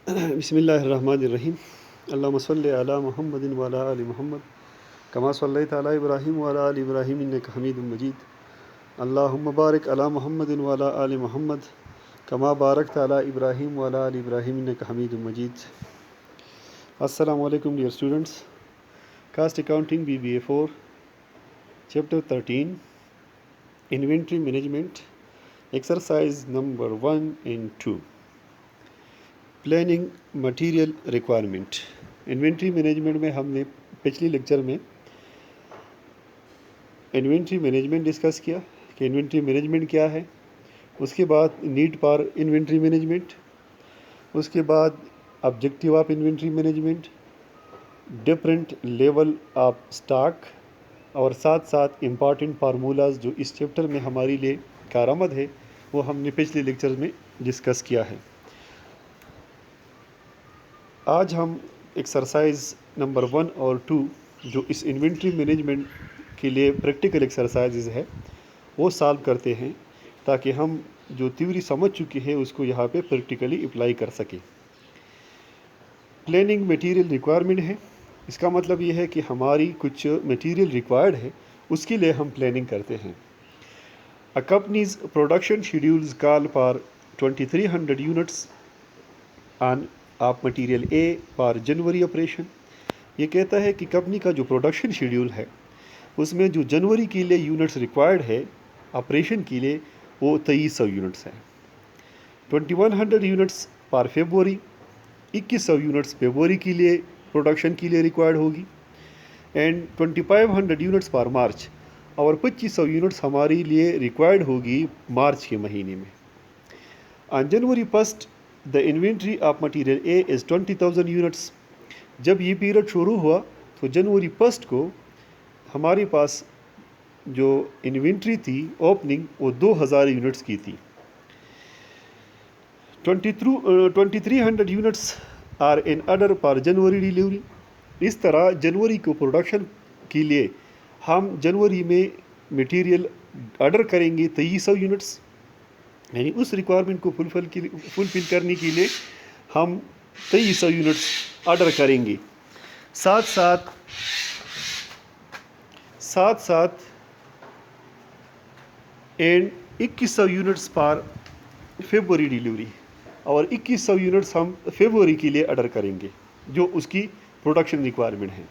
بسم اللہ الرحمن الرحیم اللہم صلی علی محمد وعلی آل محمد کما صلیت علی ابراہیم وعلی آل ابراہیم انک حمید مجید اللہم بارک علی محمد وعلی آل محمد کما بارکت علی ابراہیم وعلی آل ابراہیم انک حمید مجید. السلام علیکم dear students. Cost accounting BBA 4 chapter 13 inventory management exercise number 1 and 2. Planning material requirement. Inventory management میں ہم نے پچھلی لیکچر میں انوینٹری مینجمنٹ ڈسکس کیا کہ انوینٹری مینجمنٹ کیا ہے. اس کے بعد نیڈ فار انوینٹری مینجمنٹ، اس کے بعد objective of inventory management, different level of stock, اور ساتھ ساتھ امپارٹنٹ فارمولاز جو اس چیپٹر میں ہمارے لیے کارآمد ہے وہ ہم نے پچھلے لیکچر میں ڈسکس کیا ہے. آج ہم ایکسرسائز نمبر 1 اور 2 جو اس انوینٹری مینجمنٹ کے لیے پریکٹیکل ایکسرسائزز ہے وہ سالو کرتے ہیں تاکہ ہم جو تھیوری سمجھ چکے ہیں اس کو یہاں پہ پریکٹیکلی اپلائی کر سکیں. پلاننگ مٹیریل ریکوائرمنٹ ہے. اس کا مطلب یہ ہے کہ ہماری کچھ مٹیریل ریکوائرڈ ہے، اس کے لیے ہم پلاننگ کرتے ہیں. A company's production schedules call for 2300 units on of material A for January operation. یہ کہتا ہے کہ کمپنی کا جو پروڈکشن شیڈیول ہے اس میں جو جنوری کے لیے یونٹس ریکوائرڈ ہے آپریشن کے لیے وہ 2300 یونٹس ہیں. 2100 units for February, 2100 units February کے لیے پروڈکشن کے لیے ریکوائرڈ ہوگی. اینڈ 2500 یونٹس فار مارچ، اور 2500 یونٹس ہمارے لیے ریکوائرڈ ہوگی مارچ کے مہینے میں. آن جنوری 1 the inventory of material A is 20,000 units. جب یہ پیریڈ شروع ہوا تو جنوری 1 کو ہمارے پاس جو انوینٹری تھی اوپننگ وہ 2000 یونٹس کی تھی. 2300 units are in order for January delivery. اس طرح جنوری کو پروڈکشن کے لیے ہم جنوری میں مٹیریل آرڈر کریں گے 2300 یونٹس، یعنی اس ریکوائرمنٹ کو فلفل کرنے کے لیے ہم 2300 یونٹس آرڈر کریں گے. ساتھ ساتھ and 2100 units for February delivery, اور 2100 یونٹس ہم فیبروری کے لیے آرڈر کریں گے جو اس کی پروڈکشن ریکوائرمنٹ ہے.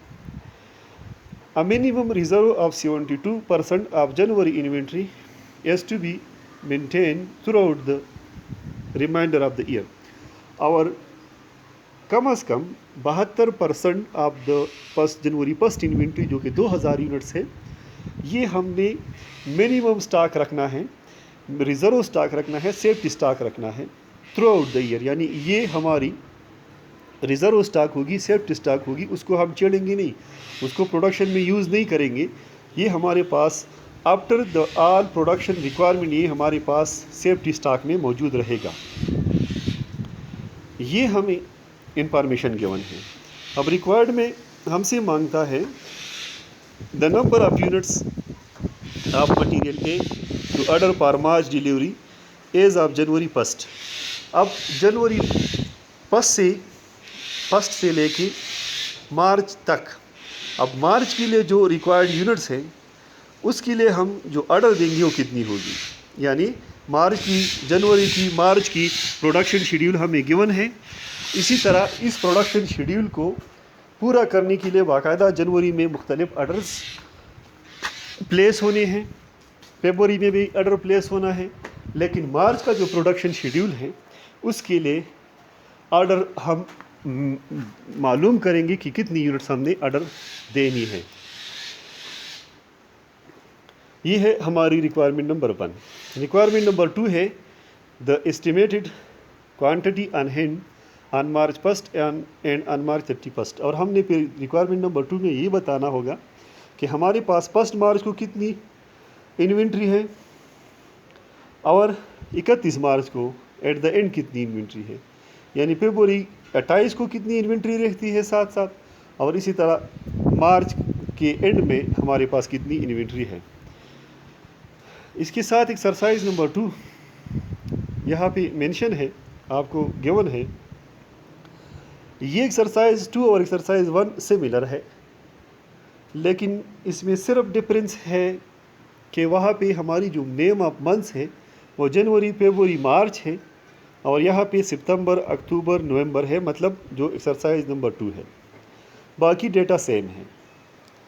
A minimum reserve of 72% of January inventory is to be maintained throughout the remainder of the year. اور کم از کم 72% آف دا جنوری 1 انوینٹری جو کہ 2000 یونٹس ہے یہ ہم نے منیمم سٹاک رکھنا ہے، ریزرو سٹاک رکھنا ہے، سیفٹی سٹاک رکھنا ہے تھرو آؤٹ دا ایئر. یعنی یہ ہماری ریزرو سٹاک ہوگی، سیفٹی سٹاک ہوگی، اس کو ہم چھیڑیں گے نہیں، اس کو پروڈکشن میں یوز نہیں کریں گے. یہ ہمارے پاس after the all production requirement یہ ہمارے پاس سیفٹی سٹاک میں موجود رہے گا. یہ ہمیں انفارمیشن گیون ہے. اب ریکوائرڈ میں ہم سے مانگتا ہے the number of units of material a to order for March delivery as of January 1. اب جنوری 1 سے لے کے مارچ تک، اب مارچ کے لیے جو ریکوائرڈ یونٹس ہیں اس کے لیے ہم جو آرڈر دیں گے وہ کتنی ہوگی. یعنی جنوری کی مارچ کی پروڈکشن شیڈیول ہمیں گیون ہے. اسی طرح اس پروڈکشن شیڈیول کو پورا کرنے کے لیے باقاعدہ جنوری میں مختلف آرڈرز پلیس ہونے ہیں، فیبروری میں بھی آرڈر پلیس ہونا ہے، لیکن مارچ کا جو پروڈکشن شیڈیول ہے اس کے لیے آرڈر ہم معلوم کریں گے کہ کتنی یونٹس ہم نے آرڈر دینی ہے. یہ ہے ہماری ریکوائرمنٹ نمبر 1. ریکوائرمنٹ نمبر 2 ہے the estimated quantity on hand on March 1 and on March 31. اور ہم نے پھر ریکوائرمنٹ نمبر 2 میں یہ بتانا ہوگا کہ ہمارے پاس 1 مارچ کو کتنی انوینٹری ہے اور 31 مارچ کو ایٹ دا اینڈ کتنی انوینٹری ہے. یعنی فیبروری 28 کو کتنی انوینٹری رہتی ہے ساتھ اور اسی طرح مارچ کے اینڈ میں ہمارے پاس کتنی انوینٹری ہے. اس کے ساتھ ایکسرسائز نمبر 2 یہاں پہ مینشن ہے، آپ کو گیون ہے یہ ایکسرسائز 2 اور ایکسرسائز 1 سملر ہے، لیکن اس میں صرف ڈفرینس ہے کہ وہاں پہ ہماری جو نیم آف منتھس ہے وہ جنوری، فیبروری، مارچ ہے، اور یہاں پہ ستمبر، اکتوبر، نومبر ہے، مطلب جو ایکسرسائز نمبر 2 ہے۔ باقی ڈیٹا سیم ہے۔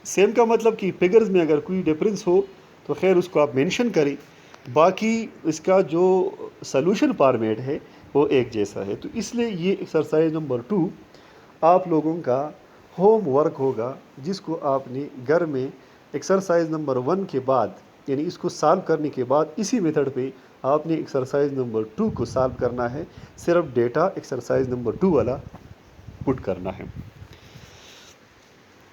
سیم کا مطلب کہ فگرز میں اگر کوئی ڈفرینس ہو تو خیر اس کو آپ مینشن کریں، باقی اس کا جو سلوشن فارمیٹ ہے وہ ایک جیسا ہے۔ تو اس لیے یہ ایکسرسائز نمبر 2 آپ لوگوں کا ہوم ورک ہوگا، جس کو آپ نے گھر میں ایکسرسائز نمبر 1 کے بعد، یعنی اس کو سالو کرنے کے بعد اسی میتھڈ پہ آپ نے ایکسرسائز نمبر 2 کو سالو کرنا ہے، صرف ڈیٹا ایکسرسائز نمبر 2 والا پٹ کرنا ہے۔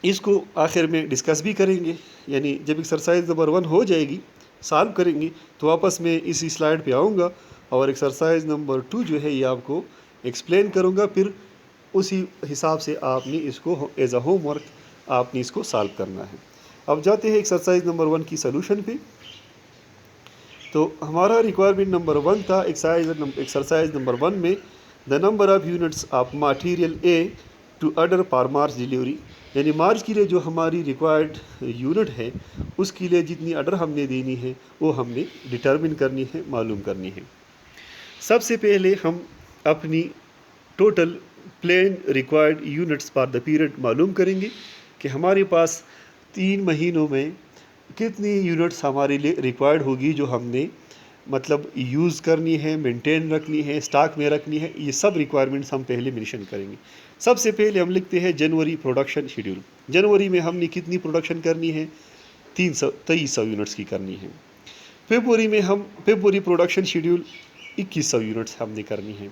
اس کو آخر میں ڈسکس بھی کریں گے، یعنی جب ایکسرسائز نمبر 1 ہو جائے گی، سالو کریں گے، تو واپس میں اسی سلائڈ پہ آؤں گا اور ایکسرسائز نمبر 2 جو ہے یہ آپ کو ایکسپلین کروں گا، پھر اسی حساب سے آپ نے اس کو ایز اے ہوم ورک آپ نے اس کو سالو کرنا ہے۔ اب جاتے ہیں ایکسرسائز نمبر 1 کی سلوشن پہ۔ تو ہمارا ریکوائرمنٹ نمبر 1 تھا ایکسرسائز نمبر 1 میں the number of units of material a to order for March delivery, یعنی مارچ کے لیے جو ہماری ریکوائرڈ یونٹ ہے اس کے لیے جتنی آرڈر ہم نے دینی ہے وہ ہم نے ڈٹرمن کرنی ہے، معلوم کرنی ہے۔ سب سے پہلے ہم اپنی total plan required units for the period معلوم کریں گے کہ ہمارے پاس 3 مہینوں میں کتنی یونٹس ہمارے لیے ریکوائرڈ ہوگی جو ہم نے مطلب یوز کرنی ہے، مینٹین رکھنی ہے، اسٹاک میں رکھنی ہے۔ یہ سب ریکوائرمنٹس ہم پہلے مینشن کریں گے۔ سب سے پہلے ہم لکھتے ہیں جنوری پروڈکشن شیڈول۔ جنوری میں ہم نے کتنی پروڈکشن کرنی ہے؟ 2300 یونٹس کی کرنی ہے۔ فیبروری پروڈکشن شیڈول 2100 یونٹس ہم نے کرنی ہے۔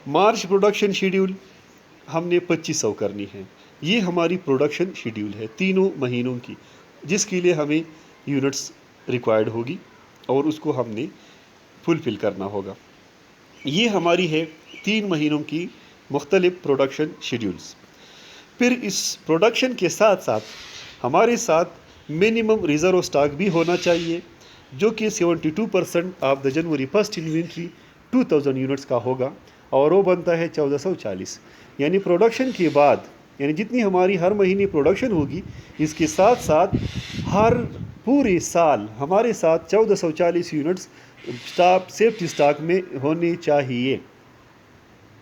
مارچ پروڈکشن شیڈول ہم نے 2500 کرنی ہے۔ یہ ہماری پروڈکشن شیڈول ہے تینوں مہینوں کی، جس کے لیے ہمیں یونٹس ریکوائرڈ ہوگی اور اس کو ہم نے فلفل کرنا ہوگا۔ یہ ہماری ہے 3 مہینوں کی مختلف پروڈکشن شیڈولز۔ پھر اس پروڈکشن کے ساتھ ساتھ ہمارے ساتھ منیمم ریزرو سٹاک بھی ہونا چاہیے، جو کہ 72% of the January 1 inventory 2000 units کا ہوگا، اور وہ بنتا ہے 1440۔ یعنی پروڈکشن کے بعد، یعنی جتنی ہماری ہر مہینے پروڈکشن ہوگی، اس کے ساتھ ساتھ ہر پورے سال ہمارے ساتھ 1440 یونٹس سیفٹی سٹاک میں ہونے چاہیے۔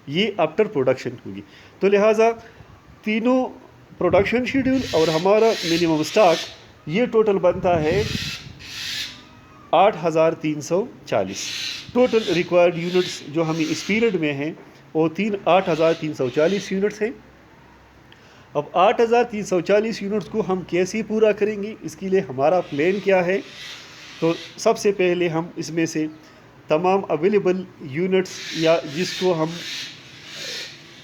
یہ آفٹر پروڈکشن ہوگی۔ تو لہٰذا تینوں پروڈکشن شیڈول اور ہمارا منیمم سٹاک یہ ٹوٹل بنتا ہے 8340۔ ٹوٹل ریکوائرڈ یونٹس جو ہمیں اس پیریڈ میں ہیں وہ 8340 یونٹس ہیں۔ اب 8340 یونٹس کو ہم کیسے پورا کریں گے، اس کے لیے ہمارا پلان کیا ہے؟ تو سب سے پہلے ہم اس میں سے تمام اویلیبل یونٹس یا جس کو ہم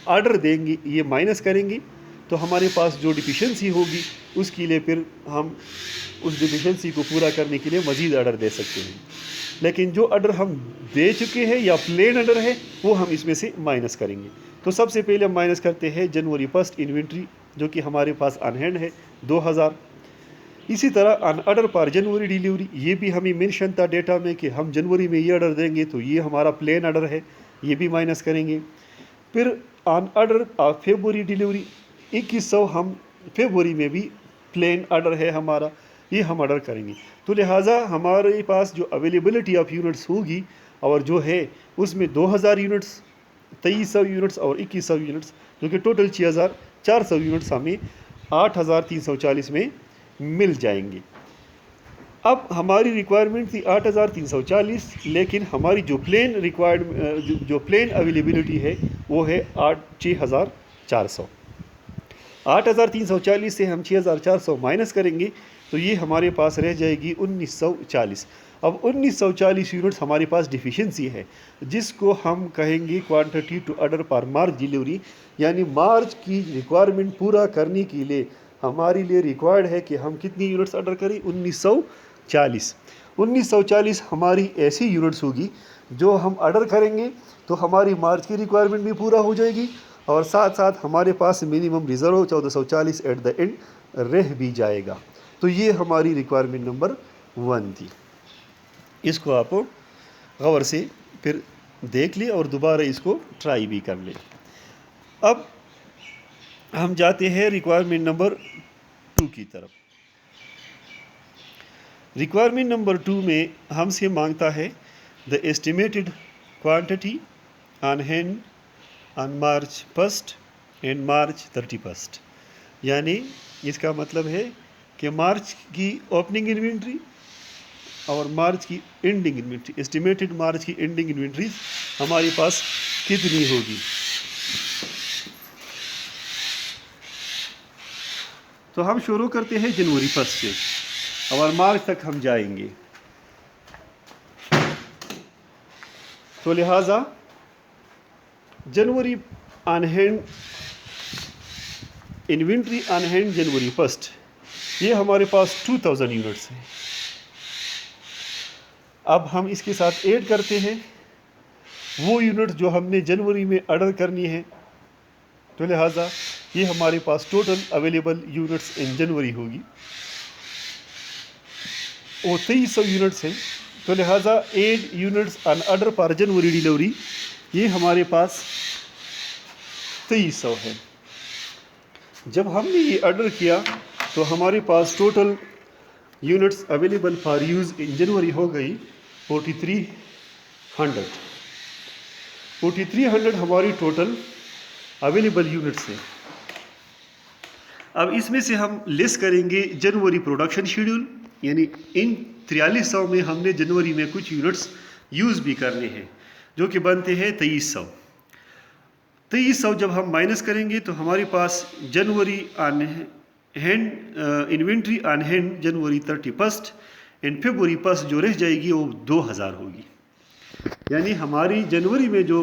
آرڈر دیں گے یہ مائنس کریں گے، تو ہمارے پاس جو ڈیفیشنسی ہوگی اس کے لیے پھر ہم اس ڈیفیشنسی کو پورا کرنے کے لیے مزید آرڈر دے سکتے ہیں۔ لیکن جو آرڈر ہم دے چکے ہیں یا پلین آرڈر ہے وہ ہم اس میں سے مائنس کریں گے۔ تو سب سے پہلے ہم مائنس کرتے ہیں جنوری 1 انوینٹری، جو کہ ہمارے پاس آن ہینڈ ہے 2000۔ اسی طرح آن آرڈر پر جنوری ڈیلیوری، یہ بھی ہمیں مینشن تھا ڈیٹا میں کہ ہم جنوری میں یہ آرڈر دیں گے، تو یہ ہمارا پلین آرڈر ہے، یہ بھی مائنس کریں گے۔ پھر آن آرڈر آف فیبروری ڈیلیوری 2100، ہم فیبروری میں بھی پلین آرڈر ہے ہمارا، یہ ہم آرڈر کریں گے۔ تو لہٰذا ہمارے پاس جو اویلیبلٹی آف یونٹس ہوگی اور جو ہے اس میں 2000 یونٹس، 2300 یونٹس اور 2100 یونٹس، جو کہ ٹوٹل 6400 یونٹس ہمیں 8340 میں مل جائیں گے۔ اب ہماری ریکوائرمنٹ تھی 8340، لیکن ہماری جو پلین اویلیبلٹی ہے وہ ہے 6400۔ 8340 سے ہم 6400 مائنس کریں گے تو یہ ہمارے پاس رہ جائے گی 1940۔ اب 1940 یونٹس ہمارے پاس ڈیفیشنسی ہے، جس کو ہم کہیں گے quantity to order per March delivery, یعنی مارچ کی ریکوائرمنٹ پورا کرنے کے لیے ہمارے لیے ریکوائرڈ ہے کہ ہم کتنی یونٹس آرڈر کریں؟ 1940۔ 1940 ہماری ایسی یونٹس ہوگی جو ہم آرڈر کریں گے تو ہماری مارچ کی ریکوائرمنٹ بھی پورا ہو جائے گی، اور ساتھ ساتھ ہمارے پاس minimum reserve 1440 at the end رہ بھی جائے گا۔ تو یہ ہماری ریکوائرمنٹ نمبر 1 تھی۔ اس کو آپ غور سے پھر دیکھ لیں اور دوبارہ اس کو ٹرائی بھی کر لیں۔ اب ہم جاتے ہیں ریکوائرمنٹ نمبر 2 کی طرف. ریکوائرمنٹ نمبر 2 میں ہم سے مانگتا ہے دا estimated quantity on hand on March 1 and March 31. یعنی اس کا مطلب ہے کہ مارچ کی اوپننگ انوینٹری اور مارچ کی اینڈنگ انوینٹری، ایسٹیمیٹڈ مارچ کی اینڈنگ انوینٹری ہمارے پاس کتنی ہوگی. تو ہم شروع کرتے ہیں جنوری 1 سے اور مارچ تک ہم جائیں گے. تو لہٰذا January on hand inventory on hand January 1 یہ ہمارے پاس 2000 یونٹس ہیں. اب ہم اس کے ساتھ ایڈ کرتے ہیں وہ یونٹ جو ہم نے جنوری میں آرڈر کرنی ہے. تو لہٰذا یہ ہمارے پاس ٹوٹل اویلیبل یونٹس ان جنوری ہوگی، وہ 2300 یونٹس ہیں. تو لہٰذا 8 units on order per January delivery یہ ہمارے پاس 2300 ہے. جب ہم نے یہ آرڈر کیا تو ہمارے پاس total units available for use in January ہو گئی 4300. 4300 ہماری ٹوٹل اویلیبل یونٹس ہیں. اب اس میں سے ہم لیس کریں گے جنوری پروڈکشن شیڈول، یعنی ان 4300 میں ہم نے جنوری میں کچھ یونٹس یوز بھی کرنے ہیں جو کہ بنتے ہیں 2300. 2300 جب ہم مائنس کریں گے تو ہمارے پاس January on hand inventory on hand January 31 and February 1 جو رہ جائے گی وہ 2000 ہوگی. یعنی ہماری جنوری میں جو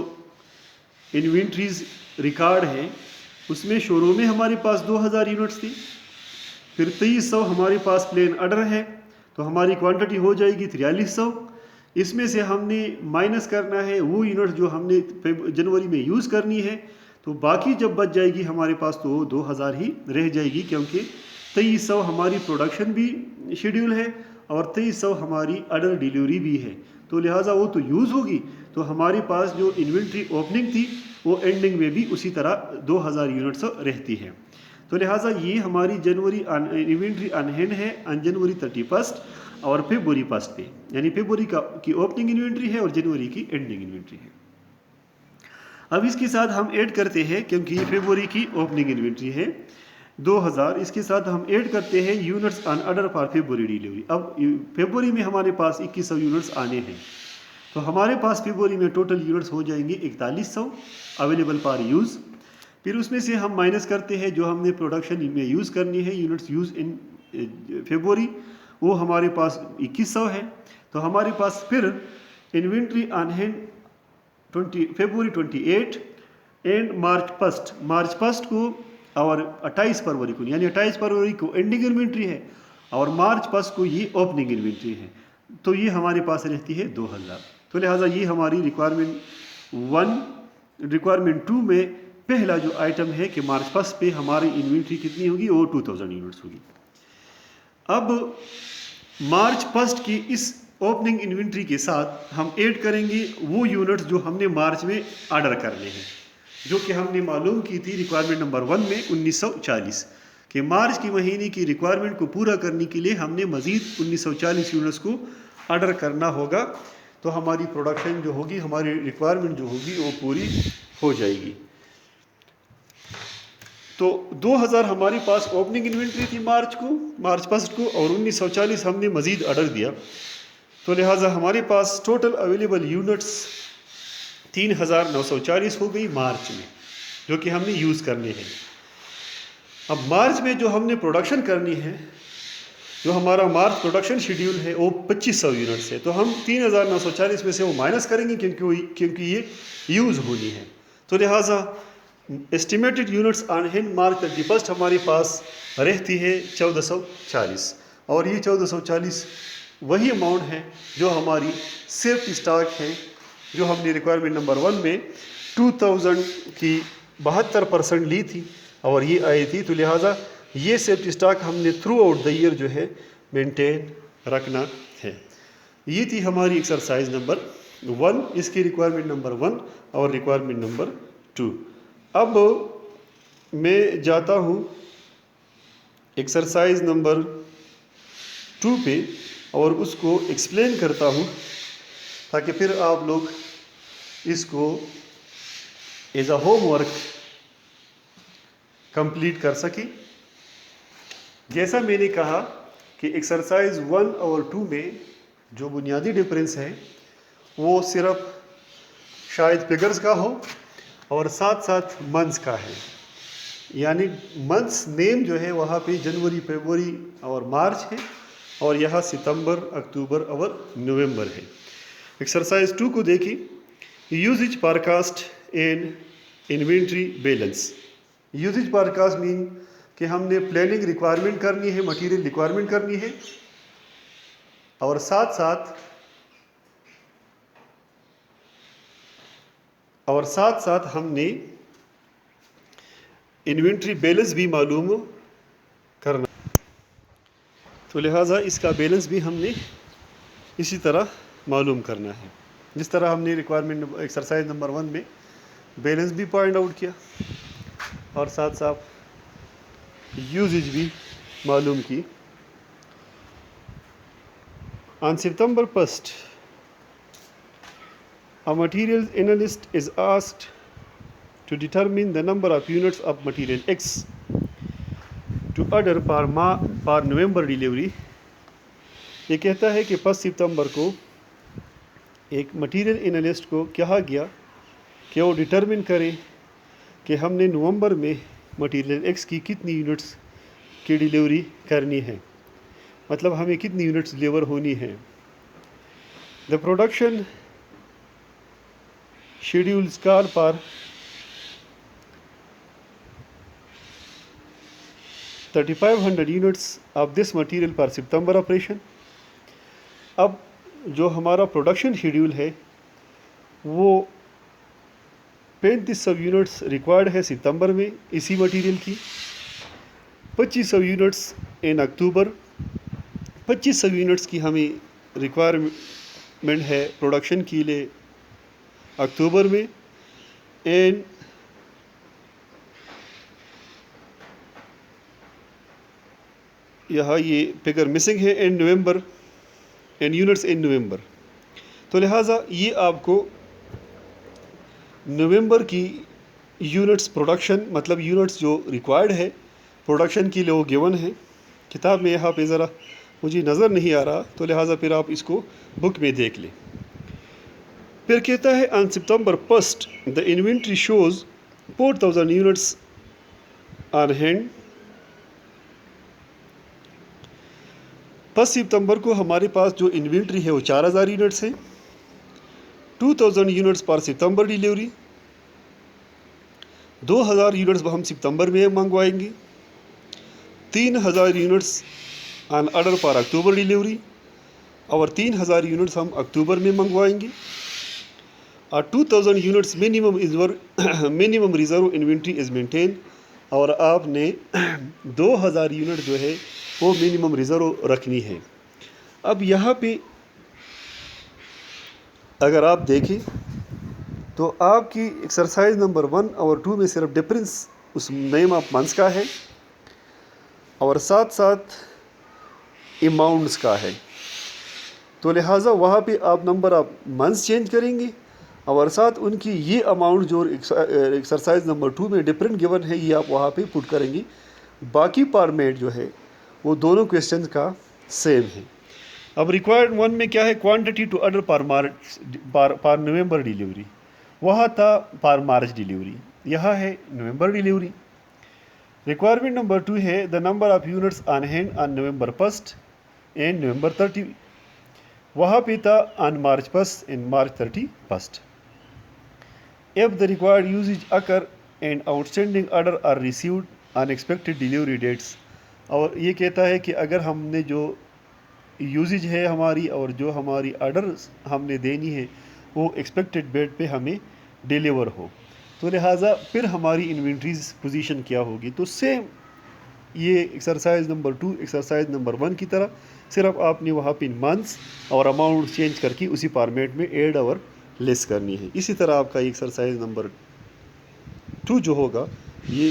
انوینٹریز ریکارڈ ہے اس میں شروع میں ہمارے پاس 2000 یونٹس تھی، پھر 2300 ہمارے پاس پلین آرڈر ہے تو ہماری کوانٹٹی ہو جائے گی 4300. اس میں سے ہم نے مائنس کرنا ہے وہ یونٹ جو ہم نے جنوری میں یوز کرنی ہے، تو باقی جب بچ جائے گی ہمارے پاس تو وہ 2000 ہی رہ جائے گی، کیونکہ 2300 ہماری پروڈکشن بھی شیڈیول ہے اور 2300 ہماری آرڈر ڈیلیوری بھی ہے. تو لہٰذا وہ تو یوز ہوگی، تو ہمارے پاس جو انوینٹری اوپننگ تھی وہ اینڈنگ میں بھی اسی طرح 2000 یونٹس رہتی ہے. تو لہٰذا یہ ہماری جنوری انوینٹری آن ہینڈ ہے آن جنوری 31 اور فیبوری 1 پہ، یعنی فیبوری کی اوپننگ انوینٹری ہے اور جنوری کی اینڈنگ انوینٹری ہے. اب اس کے ساتھ ہم ایڈ کرتے ہیں، کیونکہ یہ فیبوری کی اوپننگ انوینٹری ہے 2000، اس کے ساتھ ہم ایڈ کرتے ہیں units on order for February delivery. اب فیبوری میں ہمارے پاس 2100 یونٹس آنے ہیں، تو ہمارے پاس فیبوری میں ٹوٹل یونٹس ہو جائیں گے 4100 اویلیبل فار یوز. پھر اس میں سے ہم مائنس کرتے ہیں جو ہم نے پروڈکشن میں یوز کرنی ہے یونٹس یوز ان فیبوری، وہ ہمارے پاس 2100 ہے. تو ہمارے پاس پھر inventory on hand February 28 and March 1 کو اور 28 فروری کو، یعنی 28 فروری کو اینڈنگ انوینٹری ہے اور مارچ 1 کو یہ اوپننگ انوینٹری ہے. تو یہ ہمارے پاس رہتی ہے 2000. تو لہٰذا یہ ہماری ریکوائرمنٹ 2 میں پہلا جو آئٹم ہے کہ مارچ 1 پہ ہماری انوینٹری کتنی ہوگی، وہ 2000 یونٹس ہوگی. اب مارچ 1 کی اس اوپننگ انوینٹری کے ساتھ ہم ایڈ کریں گے وہ یونٹس جو ہم نے مارچ میں آرڈر کرنے ہیں، جو کہ ہم نے معلوم کی تھی ریکوائرمنٹ نمبر 1 میں 1940 کہ مارچ کی مہینے کی ریکوائرمنٹ کو پورا کرنے کے لیے ہم نے مزید 1940 یونٹس کو آرڈر کرنا ہوگا. تو ہماری پروڈکشن جو ہوگی، ہماری ریکوائرمنٹ جو ہوگی وہ پوری ہو جائے گی. تو 2000 ہمارے پاس اوپننگ انوینٹری تھی مارچ 1 کو اور 1940 ہم نے مزید آرڈر دیا. تو لہٰذا ہمارے پاس ٹوٹل اویلیبل یونٹس 3940 ہو گئی مارچ میں، جو کہ ہم نے یوز کرنے ہیں. اب مارچ میں جو ہم نے پروڈکشن کرنی ہے، جو ہمارا مارچ پروڈکشن شیڈیول ہے وہ 2500 یونٹس ہے. تو ہم 3940 میں سے وہ مائنس کریں گے کیونکہ یہ یوز ہونی ہے. تو لہٰذا estimated units on hand March 31 ہمارے پاس رہتی ہے 1440، اور یہ 1440 وہی اماؤنٹ ہے جو ہماری سیفٹی اسٹاک ہے، جو ہم نے ریکوائرمنٹ نمبر 1 میں 2000 کی 72% لی تھی اور یہ آئی تھی. تو لہٰذا یہ سیفٹی اسٹاک ہم نے تھرو آؤٹ دا ایئر جو ہے مینٹین رکھنا ہے. یہ تھی ہماری ایکسرسائز نمبر 1، اس کی ریکوائرمنٹ نمبر 1 اور ریکوائرمنٹ نمبر 2. اب میں جاتا ہوں ایکسرسائز نمبر 2 پہ اور اس کو ایکسپلین کرتا ہوں تاکہ پھر آپ لوگ اس کو as a home work complete کر سکیں. جیسا میں نے کہا کہ ایکسرسائز 1 اور 2 میں جو بنیادی ڈفرینس ہے وہ صرف شاید فگرز کا ہو اور ساتھ ساتھ منتھس کا ہے. یعنی منتھس نیم جو ہے وہاں پہ جنوری، فروری اور مارچ ہے، اور یہاں ستمبر، اکتوبر اور نومبر ہے. ایکسرسائز 2 کو دیکھیں. Usage forecast and inventory balance. Usage forecast مین کہ ہم نے پلاننگ ریکوائرمنٹ کرنی ہے، مٹیریل ریکوائرمنٹ کرنی ہے، اور ساتھ ساتھ ہم نے انوینٹری بیلنس بھی معلوم کرنا. تو لہٰذا اس کا بیلنس بھی ہم نے اسی طرح معلوم کرنا ہے جس طرح ہم نے ریکوائرمنٹ ایکسرسائز نمبر 1 میں بیلنس بھی پوائنٹ آؤٹ کیا اور ساتھ ساتھ یوزج بھی معلوم کی. On September 1st, a materials analyst is asked to determine the number of units of material X to order per November delivery. یہ کہتا ہے کہ 5 ستمبر کو ایک مٹیریل انالسٹ کو کہا گیا کہ وہ ڈٹرمن کرے کہ ہم نے نومبر میں مٹیریل ایکس کی کتنی یونٹس کی ڈیلیوری کرنی ہے، مطلب ہمیں کتنی یونٹس ڈیلیور ہونی ہے. The production schedules call for 3500 units of this material per September operation. اب جو ہمارا پروڈکشن شیڈیول ہے وہ 3500 یونٹس ریکوائرڈ ہے ستمبر میں اسی مٹیریل کی، 2500 یونٹس ان اکتوبر، 2500 یونٹس کی ہمیں ریکوائرمنٹ ہے پروڈکشن کے لیے اکتوبر میں، اینڈ یہاں یہ فگر مسنگ ہے، and November, and units in نومبر. تو لہٰذا یہ آپ کو نومبر کی یونٹس پروڈکشن، مطلب یونٹس جو ریکوائرڈ ہے پروڈکشن کے لیے وہ گیون ہے. کتاب میں یہاں پہ ذرا مجھے نظر نہیں آ رہا، تو لہٰذا پھر آپ اس کو بک میں دیکھ لیں. پھر کہتا ہے on September 1st the inventory shows 4000 units on hand. 5 ستمبر کو ہمارے پاس جو انوینٹری ہے وہ 4000 یونٹس ہیں. 2000 یونٹس پر ستمبر ڈیلیوری، 2000 یونٹس ہم ستمبر میں منگوائیں گے. 3000 units on order per October delivery, اور 3000 یونٹس ہم اکتوبر میں منگوائیں گے. اور 2000 units minimum reserve inventory is maintain, اور آپ نے 2000 یونٹ جو ہے وہ منیمم ریزرو رکھنی ہے. اب یہاں پہ اگر آپ دیکھیں تو آپ کی ایکسرسائز نمبر 1 اور 2 میں صرف ڈفرینس اس نیم آف منتھس کا ہے اور ساتھ ساتھ اماؤنٹس کا ہے. تو لہٰذا وہاں پہ آپ نمبر آف منتھس چینج کریں گے اور ساتھ ان کی یہ اماؤنٹ جو ایکسرسائز نمبر 2 میں ڈفرینٹ گیون ہے یہ آپ وہاں پہ پٹ کریں گے. باقی فارمیٹ جو ہے وہ دونوں کویشچنز کا سیم ہے. اب ریکوائرڈ 1 میں کیا ہے؟ Quantity to order per November delivery, وہاں تھا پر مارچ ڈیلیوری، یہاں ہے نومبر ڈیلیوری. ریکوائرمنٹ نمبر 2 ہے the number of units on hand on November 1st and November 30، وہاں پہ تھا on March 1st and March 31st. If the required usage occur and outstanding order are received on expected delivery dates، اور یہ کہتا ہے کہ اگر ہم نے جو یوزیج ہے ہماری اور جو ہماری آرڈر ہم نے دینی ہے وہ ایکسپیکٹڈ ڈیٹ پہ ہمیں ڈیلیور ہو، تو لہٰذا پھر ہماری انوینٹریز پوزیشن کیا ہوگی. تو سیم یہ ایکسرسائز نمبر 2 ایکسرسائز نمبر 1 کی طرح، صرف آپ نے وہاں پہ منتھس اور اماؤنٹ چینج کر کے اسی فارمیٹ میں ایڈ اور لیس کرنی ہے. اسی طرح آپ کا ایکسرسائز نمبر 2 جو ہوگا یہ